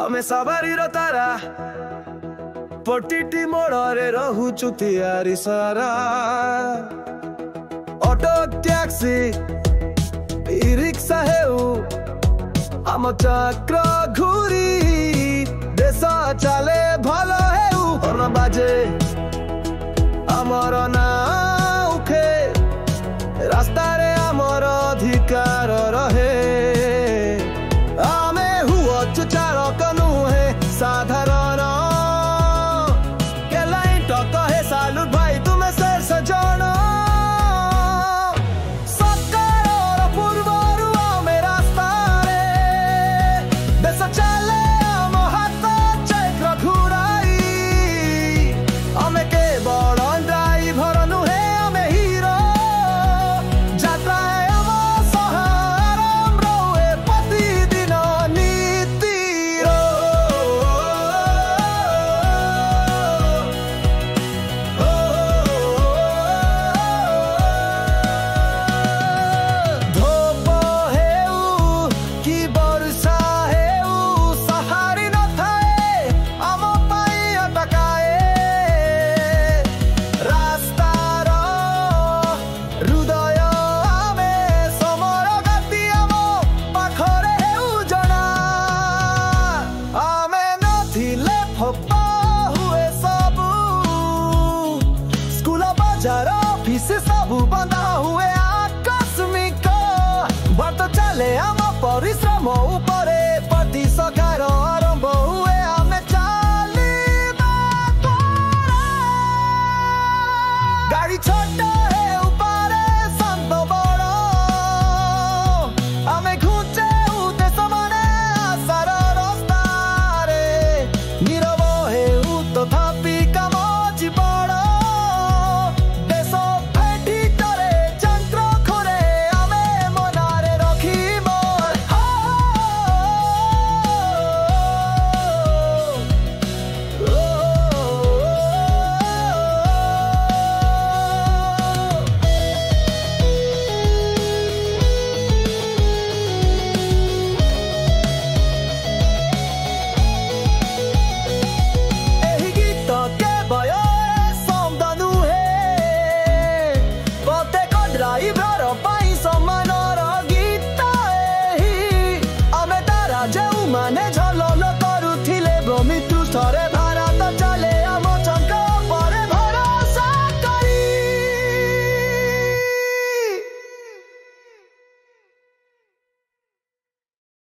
आमे सवारीर तारा प्रतिटी मोड़े रहुचु तैयारी सारा ऑटो टैक्सी ई रिक्शा हेउ आम चक्र घूरी देश चले भल हेउ हर्न बाजे आमर ना उखे रास्ता रे आमर अधिकार रहे आमे हुअचु चालक नुहे साधारण कहे सालुट भाई तुम्हें शेर सजन सरकार पूर्वर आमे रास्ता रे देश चले आम हाथ चक्र घुराई आमे केवल ड्राइवर नुहे आमे हीरो यात्रा आम सहाराम रहे प्रतिदिन नीतिर सबू बंधा हुए आकस्मिक बर्त चले आम परिश्रम